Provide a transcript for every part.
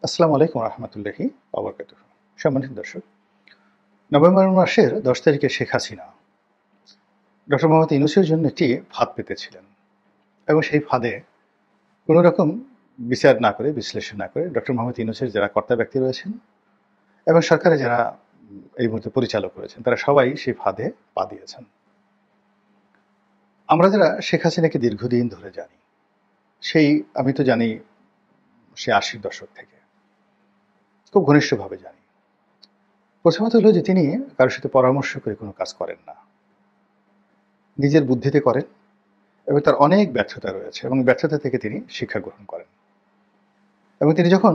আসসালামু আলাইকুম রহমতুল্লাহি ওয়া বারাকাতুহু। সম্মানিত দর্শক, নভেম্বর মাসের ১০ তারিখে শেখ হাসিনা ডক্টর মোহাম্মদ ইউনূসের জন্য একটি ফাঁদ পেতেছিলেন এবং সেই ফাঁদে কোনো রকম বিচার না করে, বিশ্লেষণ না করে ডক্টর মোহাম্মদ ইউনূসের যারা কর্তা ব্যক্তি রয়েছেন এবং সরকারে যারা এই মুহূর্তে পরিচালক রয়েছেন, তারা সবাই সেই ফাঁদে পা দিয়েছেন। আমরা যারা শেখ হাসিনাকে দীর্ঘদিন ধরে জানি, আমি তো জানি সে ৮০-র দশক থেকে খুব ঘনিষ্ঠভাবে জানি। প্রথমত হলো যে তিনি কারোর সাথে পরামর্শ করে কোনো কাজ করেন না, নিজের বুদ্ধিতে করেন এবং তার অনেক ব্যর্থতা রয়েছে এবং ব্যর্থতা থেকে তিনি শিক্ষা গ্রহণ করেন। এবং তিনি যখন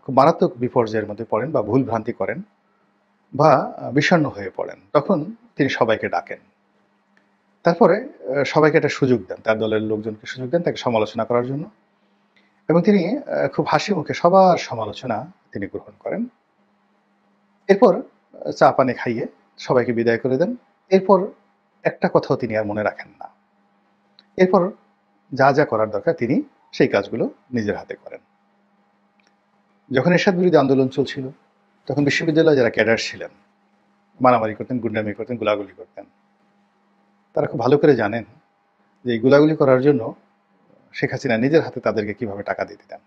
খুব মারাত্মক বিপর্যয়ের মধ্যে পড়েন বা ভুল ভ্রান্তি করেন বা বিষণ্ণ হয়ে পড়েন, তখন তিনি সবাইকে ডাকেন। তারপরে সবাইকে একটা সুযোগ দেন, তার দলের লোকজনকে সুযোগ দেন তাকে সমালোচনা করার জন্য, এবং তিনি খুব হাসি মুখে সবার সমালোচনা তিনি গ্রহণ করেন। এরপর চা পানি খাইয়ে সবাইকে বিদায় করে দেন। এরপর একটা কথাও তিনি আর মনে রাখেন না। এরপর যা যা করার দরকার তিনি সেই কাজগুলো নিজের হাতে করেন। যখন এরশাদ বিরোধী আন্দোলন চলছিল, তখন বিশ্ববিদ্যালয়ে যারা ক্যাডার ছিলেন মারামারি করতেন, গুন্ডামি করতেন, গোলাগুলি করতেন। তারা খুব ভালো করে জানেন যে এই গোলাগুলি করার জন্য শেখ হাসিনা নিজের হাতে তাদেরকে কিভাবে টাকা দিয়ে দিতেন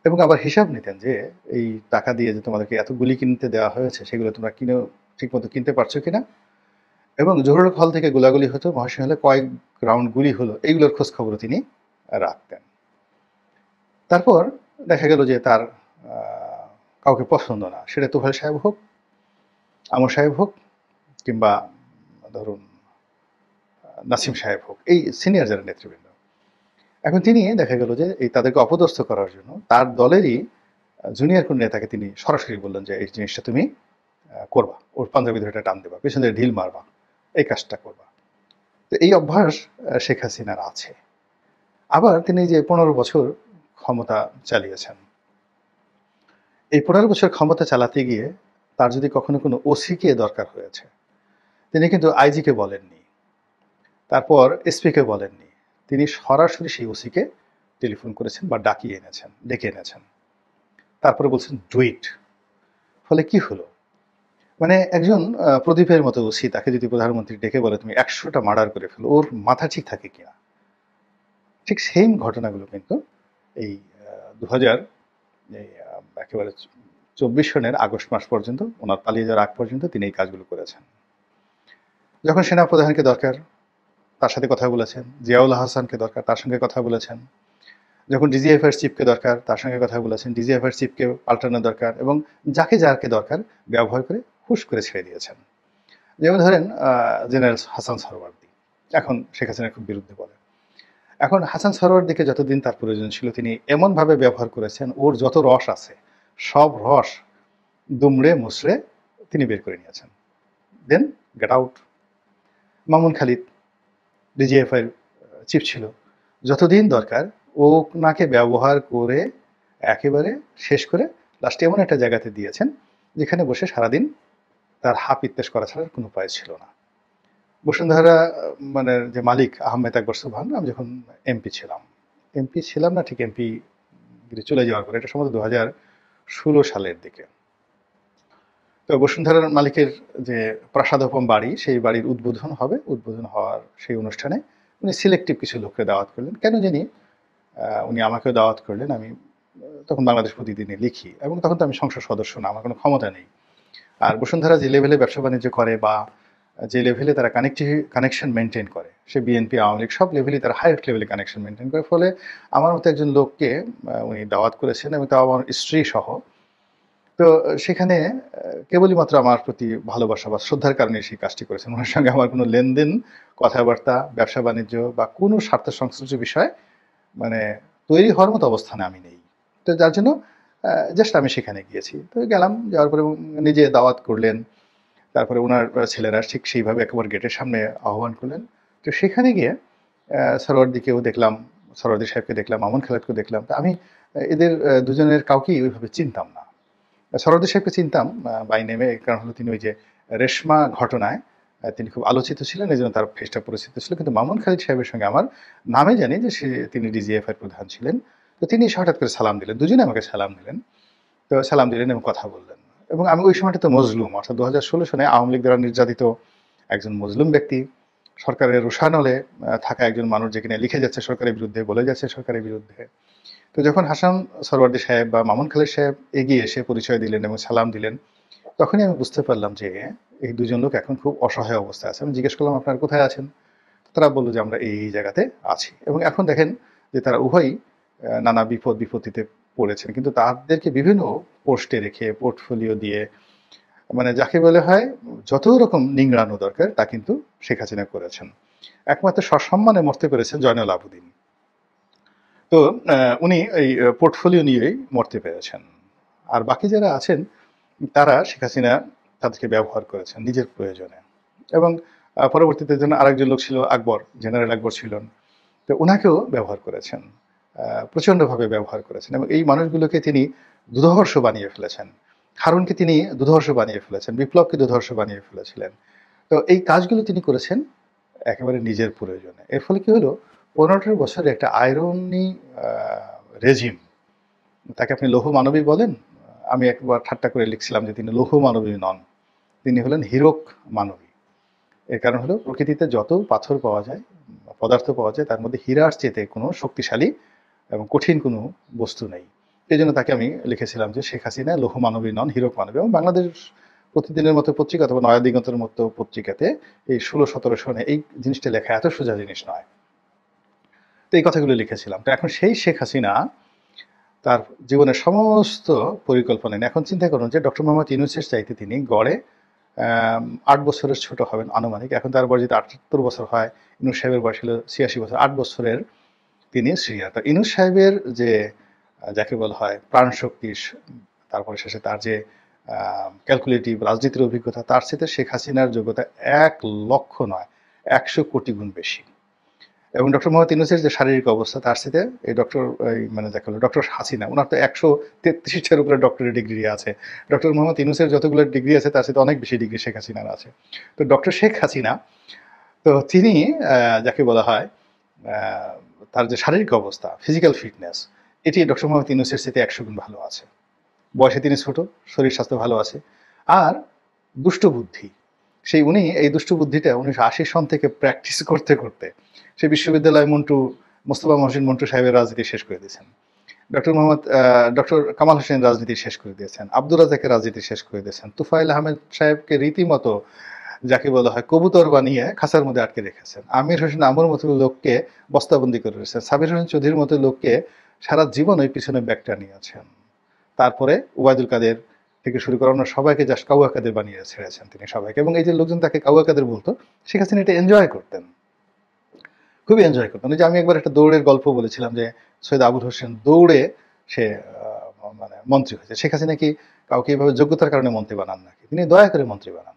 এবং আবার হিসাব নিতেন যে এই টাকা দিয়ে যে তোমাদেরকে এত গুলি কিনতে দেওয়া হয়েছে, সেগুলো তোমরা ঠিকমতো কিনতে পারছো কিনা, এবং জহুরুল হল থেকে গোলাগুলি হতো, মহাশয় হলে কয়েক রাউন্ড গুলি হলো, এইগুলোর খোঁজ খবরও তিনি রাখতেন। তারপর দেখা গেল যে তার কাউকে পছন্দ না, সেটা তোফায়েল সাহেব হোক, আমর সাহেব হোক, কিংবা ধরুন নাসিম সাহেব হোক, এই সিনিয়র যারা নেতৃবৃন্দ। এখন তিনি দেখা গেল যে এই তাদেরকে অপদস্থ করার জন্য তার দলেরই জুনিয়র কোন নেতাকে তিনি সরাসরি বললেন যে এই জিনিসটা তুমি করবা, ওর পাঞ্জাবি ধরে টান দেবা, পেছনে ঢিল মারবা, এই কাজটা করবা। তো এই অভ্যাস শেখ হাসিনার আছে। আবার তিনি যে ১৫ বছর ক্ষমতা চালিয়েছেন, এই ১৫ বছর ক্ষমতা চালাতে গিয়ে তার যদি কখনো কোনো ওসিকে দরকার হয়েছে, তিনি কিন্তু আইজিকে বলেননি, তারপর এসপিকে বলেননি, তিনি সরাসরি সেই ওসিকে টেলিফোন করেছেন বা ডেকে এনেছেন। তারপরে বলছেন ডু ইট। ফলে কি হলো, মানে একজন প্রদীপের মতো ওসি, তাকে যদি প্রধানমন্ত্রী ডেকে বলে তুমি ১০০টা মার্ডার করে ফেলো, ওর মাথা ঠিক থাকে কিনা? ঠিক সেম ঘটনাগুলো কিন্তু এই ২০০০ একেবারে ২৪ সনের আগস্ট মাস পর্যন্ত, ওনার পালিয়ে যাওয়ার আগ পর্যন্ত তিনি এই কাজগুলো করেছেন। যখন সেনাপ্রধানকে দরকার তার সাথে কথা বলেছেন, জিয়াউল হাসানকে দরকার তার সঙ্গে কথা বলেছেন, যখন ডিজিএফআই চিফকে দরকার তার সঙ্গে কথা বলেছেন, ডিজিএফআই চিফকে পাল্টানো দরকার, এবং যাকে দরকার ব্যবহার করে হুশ করে ছেড়ে দিয়েছেন। যেমন ধরেন জেনারেল হাসান সরওয়ার্দী এখন শেখ হাসিনার খুব বিরুদ্ধে বলে। এখন হাসান সরওয়ার্দীকে যতদিন তার প্রয়োজন ছিল তিনি এমনভাবে ব্যবহার করেছেন, ওর যত রস আছে সব রস দুমড়ে মুচড়ে তিনি বের করে নিয়েছেন। Then get out. Mamun Khalid DGFI chief ছিল, যতদিন দরকার ওনাকে ব্যবহার করে একেবারে শেষ করে লাস্টে এমন একটা জায়গাতে দিয়েছেন যেখানে বসে সারাদিন তার হাপ ইত্তেশ করা ছাড়া কোনো উপায় ছিল না। বসুন্ধরা মানে যে মালিক আহমেদ আকবর সুবহান, আমি যখন এমপি ছিলাম না, ঠিক এমপি চলে যাওয়ার পরে, এটা সম্ভবত ২০১৬ সালের দিকে, তো বসুন্ধরার মালিকের যে প্রাসাদোপম বাড়ি, সেই বাড়ির উদ্বোধন হবে। উদ্বোধন হওয়ার সেই অনুষ্ঠানে উনি সিলেক্টিভ কিছু লোককে দাওয়াত করলেন, কেন জানি উনি আমাকেও দাওয়াত করলেন। আমি তখন বাংলাদেশ প্রতিদিনে লিখি এবং তখন তো আমি সংসদ সদস্য না, আমার কোনো ক্ষমতা নেই। আর বসুন্ধরা যে লেভেলে ব্যবসা বাণিজ্য করে বা যে লেভেলে তারা কানেকশন মেনটেন করে, সে বিএনপি আওয়ামী লীগ সব লেভেলেই তারা হাইয়েস্ট লেভেলে কানেকশন মেনটেন করে। ফলে আমার মতো একজন লোককে উনি দাওয়াত করেছেন এবং তাও আমার স্ত্রী সহ। তো সেখানে কেবলই মাত্র আমার প্রতি ভালোবাসা বা শ্রদ্ধার কারণে সেই কাজটি করেছেন। ওনার সঙ্গে আমার কোনো লেনদেন, কথাবার্তা, ব্যবসা বাণিজ্য বা কোনো স্বার্থ সংশ্লিষ্ট বিষয় মানে তৈরি হওয়ার মতো অবস্থানে আমি নেই। তো যার জন্য জাস্ট আমি সেখানে গিয়েছি। তো গেলাম, যাওয়ার পরে নিজে দাওয়াত করলেন। তারপরে ওনার ছেলেরা ঠিক সেইভাবে একেবারে গেটের সামনে আহ্বান করলেন। তো সেখানে গিয়ে সরওয়ার্দীকেও দেখলাম, সরওয়ার্দী সাহেবকে দেখলাম, মামুন খালেদকে দেখলাম। তো আমি এদের দুজনের কাউকেই ওইভাবে চিনতাম না। সরওয়ার্দী সাহেবকে চিনতাম বাই নেমে, কারণ হলো তিনি ওই যে রেশমা ঘটনায় তিনি খুব আলোচিত ছিলেন, এই জন্য তার ফেসটা পরিচিত ছিল। কিন্তু মামুন খালিদ সাহেবের সঙ্গে আমার নামে জানি যে তিনি ডিজিএফআই প্রধান ছিলেন। তো তিনি এসে হঠাৎ করে সালাম দিলেন, দুজনে আমাকে সালাম দিলেন। তো সালাম দিলেন এবং কথা বললেন। এবং আমি ওই সময়টাতে মজলুম, অর্থাৎ ২০১৬ সনে আওয়ামী লীগ দ্বারা নির্যাতিত একজন মজলুম ব্যক্তি, সরকারের রোষানলে থাকা একজন মানুষ, যেখানে লিখে যাচ্ছে সরকারের বিরুদ্ধে, বলে যাচ্ছে সরকারের বিরুদ্ধে। তো যখন হাসান সরওয়ার্দী সাহেব বা মামুন খালেদ সাহেব এগিয়ে এসে পরিচয় দিলেন এবং সালাম দিলেন, তখনই আমি বুঝতে পারলাম যে এই দুজন লোক এখন খুব অসহায় অবস্থায় আছে। আমি জিজ্ঞেস করলাম, আপনারা কোথায় আছেন? তারা বলল যে আমরা এই জায়গাতে আছি। এবং এখন দেখেন যে তারা উভয়ই নানা বিপত্তিতে পড়েছেন, কিন্তু তাদেরকে বিভিন্ন পোস্টে রেখে, পোর্টফোলিও দিয়ে, মানে যাকে বলে হয় যত রকম নিংড়ানো দরকার তা কিন্তু শেখ হাসিনা করেছেন। একমাত্র সসম্মানে মরতে পেরেছেন জয়নুল আবেদিন। তো উনি এই পোর্টফোলিও নিয়েই মরতে পেরেছেন। আর বাকি যারা আছেন তারা শেখ হাসিনা তাদেরকে ব্যবহার করেছেন নিজের প্রয়োজনে। এবং পরবর্তীতে যেন আরেকজন লোক ছিল আকবর, জেনারেল আকবর ছিলেন, তো ওনাকেও ব্যবহার করেছেন, প্রচণ্ডভাবে ব্যবহার করেছেন। এবং এই মানুষগুলোকে তিনি দুধর্ষ বানিয়ে ফেলেছেন। হারুনকে তিনি দুধর্ষ বানিয়ে ফেলেছেন, বিপ্লবকে দুধর্ষ বানিয়ে ফেলেছিলেন। তো এই কাজগুলো তিনি করেছেন একেবারে নিজের প্রয়োজনে। এর ফলে কি হলো, ১৫ বছরে একটা আইরনি রেজিম, তাকে আপনি লৌহ মানবী বলেন, আমি একবার ঠাট্টা করে লিখছিলাম যে তিনি লৌহ মানবী নন, তিনি হলেন হীরক মানবী। এর কারণ হলো প্রকৃতিতে যত পাথর পাওয়া যায়, পদার্থ পাওয়া যায়, তার মধ্যে হীরার চেয়ে কোনো শক্তিশালী এবং কঠিন কোনো বস্তু নেই। এই জন্য তাকে আমি লিখেছিলাম যে শেখ হাসিনা লৌহ মানবী নন, হীরক মানবী। এবং বাংলাদেশ প্রতিদিনের মতো পত্রিকা অথবা নয়া দিগন্তের মতো পত্রিকাতে এই ১৬-১৭ সনে এই জিনিসটা লেখা এত সোজা জিনিস নয়। তো এই কথাগুলো লিখেছিলাম। তো এখন সেই শেখ হাসিনা তার জীবনের সমস্ত পরিকল্পনা নেন। এখন চিন্তা করুন যে ডক্টর মোহাম্মদ ইউনূসের চাইতে তিনি গড়ে ৮ বছরের ছোট হবেন আনুমানিক। এখন তার বয়স যদি ৭৮ বছর হয়, ইউনূস সাহেবের বয়স ছিল ৮৬ বছর, ৮ বছরের তিনি সিনিয়র। তো ইউনূস সাহেবের যে যাকে বলা হয় প্রাণশক্তি, তারপরে শেষে তার যে ক্যালকুলেটিভ রাজনীতির অভিজ্ঞতা, তার সাথে শেখ হাসিনার যোগ্যতা ১ লক্ষ নয়, ১০০ কোটি গুণ বেশি। এবং ডক্টর মোহাম্মদ ইউনূসের যে শারীরিক অবস্থা, তার সাথে এই মানে যাকে বলে ডক্টর হাসিনা, ওনার তো ১৩৩টার উপরে ডক্টরেট ডিগ্রি আছে। ডক্টর মোহাম্মদ ইউনূসের যতগুলো ডিগ্রি আছে তার সাথে অনেক বেশি ডিগ্রি শেখ হাসিনার আছে। তো ডক্টর শেখ হাসিনা, তো তিনি যাকে বলা হয় তার যে শারীরিক অবস্থা, ফিজিক্যাল ফিটনেস, এটি ডক্টর মোহাম্মদ ইউনূসের সাথে ১০০ গুণ ভালো আছে। বয়সে তিনি ছোট, শরীর স্বাস্থ্য ভালো আছে। আর দুষ্ট বুদ্ধি, সেই উনি এই দুষ্ট বুদ্ধিটা ১৯৮০ সন থেকে প্র্যাকটিস করতে করতে সে বিশ্ববিদ্যালয় মোস্তফা মহসিন মন্টু সাহেবের রাজনীতি শেষ করে দিয়েছেন। ডক্টর কামাল হোসেন রাজনীতি শেষ করে দিয়েছেন, আব্দুর রাজ্জাকের রাজনীতি শেষ করে দিয়েছেন, তুফাইল আহমেদ সাহেবকে রীতিমতো যাকে বলা হয় কবুতর বানিয়ে খাঁচার মধ্যে আটকে রেখেছেন, আমির হোসেন আমর মতো লোককে বস্তাবন্দি করে রেখেছেন, সাবির হোসেন চৌধুরীর মতো লোককে সারা জীবন ওই পিছনে ব্যাগটা নিয়েছেন। তারপরে ওবায়দুল কাদের থেকে শুরু করে অন্য সবাইকে জাস্ট কাউয়া কাদের বানিয়ে ছেড়েছেন তিনি সবাইকে। এবং এই যে লোকজন তাকে কাউয়া কাদের বলতো, শেখ হাসিনা এটা এনজয় করতেন, খুবই এনজয় করতেন। যে আমি একবার একটা দৌড়ের গল্প বলেছিলাম যে সৈয়দ আবুল হোসেন দৌড়ে সে মানে মন্ত্রী হয়েছে। শেখ হাসিনা কি কাউকে এইভাবে যোগ্যতার কারণে মন্ত্রী বানান নাকি? তিনি দয়া করে মন্ত্রী বানান,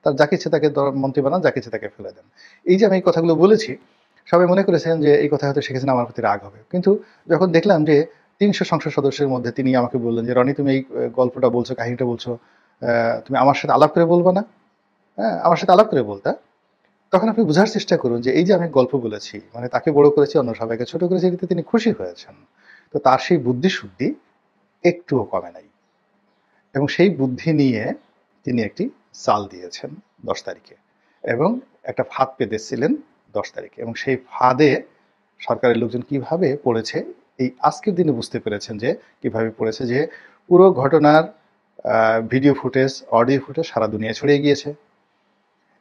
তার যাকে ইচ্ছে তাকে মন্ত্রী বানান, যাকে ইচ্ছে তাকে ফেলে দেন। এই যে আমি এই কথাগুলো বলেছি, সবাই মনে করেছেন যে এই কথা হয়তো শেখ হাসিনা আমার প্রতি রাগ হবে। কিন্তু যখন দেখলাম যে ৩০০ সংসদ সদস্যের মধ্যে তিনি আমাকে বললেন যে রনি, তুমি এই গল্পটা বলছো, কাহিনীটা বলছো, তুমি আমার সাথে আলাপ করে বলবা না? হ্যাঁ, আমার সাথে আলাপ করে বলতা। তখন আপনি বোঝার চেষ্টা করুন যে এই যে আমি গল্প বলেছি, মানে তাকে বড় করেছি, অন্য সবাইকে ছোট করেছি, এতে তিনি খুশি হয়েছেন। তো তার সেই বুদ্ধি শুদ্ধি একটুও কমে নাই। এবং সেই বুদ্ধি নিয়ে তিনি একটি চাল দিয়েছেন ১০ তারিখে, এবং একটা ফাঁদ পেতেছিলেন ১০ তারিখে। এবং সেই ফাঁদে সরকারের লোকজন কিভাবে পড়েছে, এই আজকের দিনে বুঝতে পেরেছেন যে কিভাবে পড়েছে। যে পুরো ঘটনার ভিডিও ফুটেজ, অডিও ফুটেজ সারা দুনিয়ায় ছড়িয়ে গিয়েছে।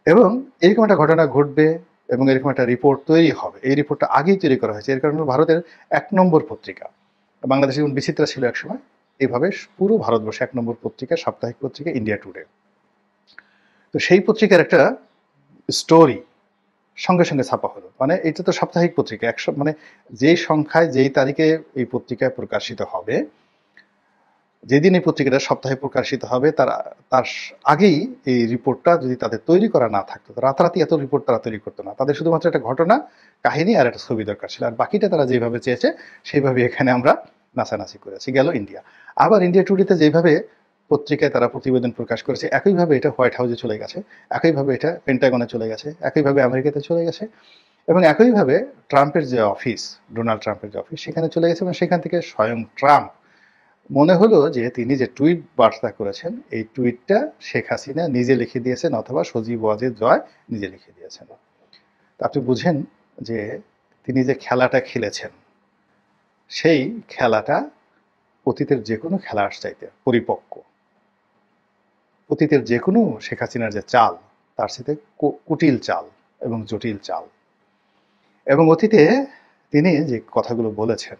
এবং এরকম একটা ঘটনা ঘটবে এবং এরকম একটা রিপোর্ট তৈরি হবে, এই রিপোর্টটা আগেই তৈরি করা হয়েছে। এর কারণে ভারতের ১ নম্বর পত্রিকা, বাংলাদেশে যেমন বিচিত্রা ছিল একসময়, এইভাবে পুরো ভারতবর্ষে ১ নম্বর পত্রিকা, সাপ্তাহিক পত্রিকা ইন্ডিয়া টুডে। তো সেই পত্রিকার একটা স্টোরি সঙ্গে সঙ্গে ছাপা হলো। মানে এটা তো সাপ্তাহিক পত্রিকা, মানে যেই সংখ্যায় যেই তারিখে এই পত্রিকায় প্রকাশিত হবে, যেদিন এই পত্রিকাটা সপ্তাহে প্রকাশিত হবে, তার আগেই এই রিপোর্টটা যদি তাদের তৈরি করা না থাকতো, রাতারাতি এত রিপোর্ট তারা তৈরি করতো না। তাদের শুধুমাত্র একটা ঘটনা, কাহিনী আর একটা ছবি দরকার ছিল, আর বাকিটা তারা যেভাবে চেয়েছে সেইভাবে এখানে আমরা নাচানাচি করেছি। গেল ইন্ডিয়া। আবার ইন্ডিয়া টুডেতে যেভাবে পত্রিকায় তারা প্রতিবেদন প্রকাশ করেছে, একইভাবে এটা হোয়াইট হাউসে চলে গেছে, একইভাবে এটা পেন্টাগনে চলে গেছে, একইভাবে আমেরিকাতে চলে গেছে। এবং একইভাবে ট্রাম্পের যে অফিস, ডোনাল্ড ট্রাম্পের যে অফিস, সেখানে চলে গেছে এবং সেখান থেকে স্বয়ং ট্রাম্প মনে হলো যে তিনি যে টুইট বার্তা করেছেন এই টুইটটা শেখ হাসিনা নিজে লিখে দিয়েছেন অথবা সজীব ওয়াজেদ জয় নিজে লিখে দিয়েছেন। আপনি বুঝেন যে তিনি যে খেলাটা খেলেছেন সেই খেলাটা অতীতের যে কোনো খেলার চাইতে পরিপক্ক। অতীতের যে কোনো শেখ হাসিনার যে চাল তার সাথে কুটিল চাল এবং জটিল চাল। এবং অতীতে তিনি যে কথাগুলো বলেছেন,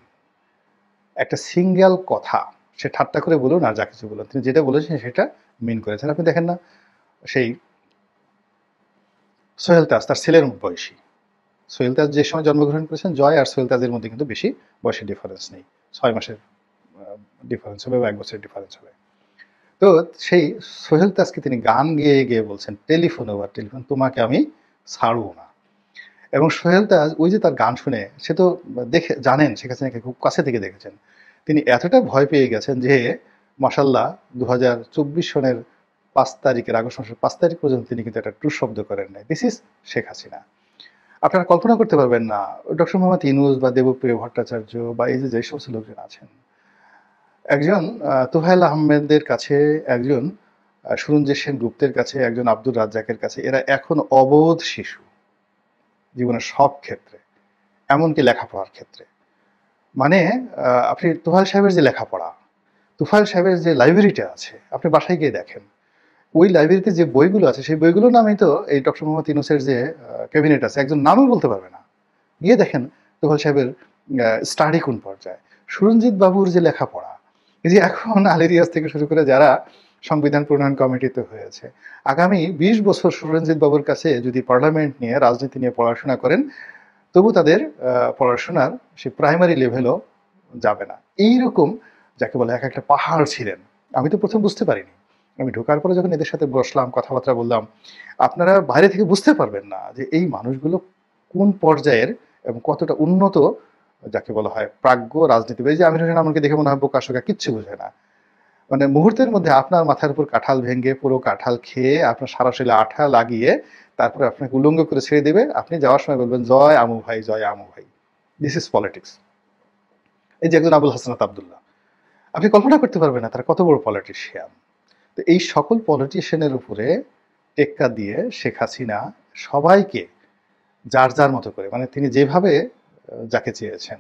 একটা সিঙ্গেল কথা, সে ঠাট্টা করে বলুন আর যা কিছু বলুন, তিনি যেটা বলেছেন সেটা মিন করেছেন। আপনি দেখেন না, সেই সোহেল তাজ তার ছেলের বয়সী, সোহেল তাজ যে সময় জন্মগ্রহণ করেছেন, জয় আর সোহেল তাজের মধ্যে কিন্তু বেশি বয়সের ডিফারেন্স নেই, 6 মাসের ডিফারেন্স হবে বা 1 বছরের ডিফারেন্স হবে। তো সেই সোহেল তাজকে তিনি গান গেয়ে গিয়ে বলছেন, টেলিফোন ওভার টেলিফোন, তোমাকে আমি ছাড়বো না। এবং সোহেল তাজ ওই যে তার গান শুনে, সে তো দেখে জানেন শেখ হাসিনাকে খুব কাছে থেকে দেখেছেন, তিনি এতটা ভয় পেয়ে গেছেন যে মাশাল্লাহ 2024 সনের 5 তারিখের, আগস্ট মাসের 5 তারিখ পর্যন্ত তিনি কিন্তু একটা ট্রু শব্দ করেন নাই, দিস ইজ শেখ হাসিনা। আপনারা কল্পনা করতে পারবেন না ডক্টর মোহাম্মদ ইউনূস বা দেবপ্রিয় ভট্টাচার্য বা এই যে সমস্ত লোকজন আছেন, একজন তোহাইল আহমেদের কাছে, একজন সুরঞ্জিত সেন গুপ্তের কাছে, একজন আব্দুর রাজ্জাকের কাছে, এরা এখন অবোধ শিশু জীবনের সব ক্ষেত্রে, এমনকি লেখাপড়ার ক্ষেত্রে। মানে আপনি তোহাইল সাহেবের যে লেখাপড়া, তোফায়েল সাহেবের যে লাইব্রেরিটা আছে, আপনি বাসায় গিয়ে দেখেন ওই লাইব্রেরিতে যে বইগুলো আছে সেই বইগুলোর নামই তো এই ডক্টর মোহাম্মদ ইউনূসের যে ক্যাবিনেট আছে একজন নামও বলতে পারবে না। গিয়ে দেখেন তোফায়েল সাহেবের স্টাডি কোন পর্যায়ে, সুরঞ্জিত বাবুর যে লেখাপড়া, এই যে এখন আলী রিয়াজ থেকে শুরু করে যারা সংবিধান প্রণয়ন কমিটিতে হয়েছে, আগামী 20 বছর সুরঞ্জিত বাবুর কাছে যদি পার্লামেন্ট নিয়ে, রাজনীতি নিয়ে পড়াশোনা করেন, তবু তাদের পড়াশোনার সে প্রাইমারি লেভেলও যাবে না। এইরকম যাকে বলে এক একটা পাহাড় ছিলেন। আমি তো প্রথম বুঝতে পারিনি, আমি ঢোকার পরে যখন এদের সাথে বসলাম, কথাবার্তা বললাম, আপনারা বাইরে থেকে বুঝতে পারবেন না যে এই মানুষগুলো কোন পর্যায়ের এবং কতটা উন্নত, যাকে বলা হয় প্রাজ্ঞ রাজনীতিবিদ। যে আমির হোসেন আমাকে দেখে মনে হয় বোকা শোকা, কিচ্ছু বোঝে না। মানে মুহূর্তের মধ্যে আপনার মাথার উপর কাঁঠাল ভেঙে, পুরো কাঁঠাল খেয়ে, আপনার সারা শরীরে আঠা লাগিয়ে তারপরে আপনাকে উলঙ্গ করে ছেড়ে দেবে, আপনি যাওয়ার সময় বলবেন জয় আমু ভাই, জয় আমু ভাই। This is politics. এই যে একজন আবুল হাসনাত আবদুল্লাহ, আপনি কল্পনা করতে পারবেন না তারা কত বড় পলিটিশিয়ান। তো এই সকল পলিটিশিয়ানের উপরে টেক্কা দিয়ে শেখ হাসিনা সবাইকে যার যার মতো করে, মানে তিনি যেভাবে যাকে চেয়েছেন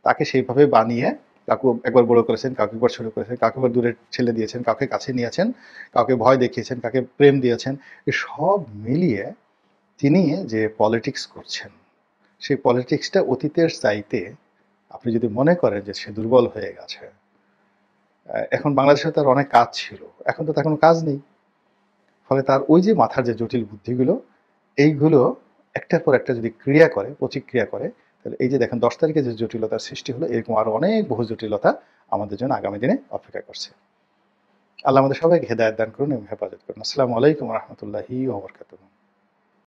তাকে সেইভাবে বানিয়ে, কাউকে একবার বড় করেছেন, কাউকে একবার ছোট করেছেন, কাউকে একবার দূরে ঠেলে দিয়েছেন, কাউকে কাছে নিয়েছেন, কাউকে ভয় দেখিয়েছেন, কাউকে প্রেম দিয়েছেন। সব মিলিয়ে তিনি যে পলিটিক্স করছেন, সেই পলিটিক্সটা অতীতের চাইতে, আপনি যদি মনে করেন যে সে দুর্বল হয়ে গেছে, এখন বাংলাদেশে তার অনেক কাজ ছিল, এখন তো তার কোনো কাজ নেই। ফলে তার ওই যে মাথার যে জটিল বুদ্ধিগুলো, এইগুলো একটার পর একটা যদি ক্রিয়া করে, প্রতিক্রিয়া করে, তাহলে এই যে দেখেন 10 তারিখে যে জটিলতার সৃষ্টি হলো, এরকম আরো অনেক বহু জটিলতা আমাদের জন্য আগামী দিনে অপেক্ষা করছে। আল্লাহ আমাদের সবাইকে হেদায়েত দান করুন এবং হেফাজত করুন। আসসালামু আলাইকুম রহমতুল্লাহি ওয়া বারাকাতুহু।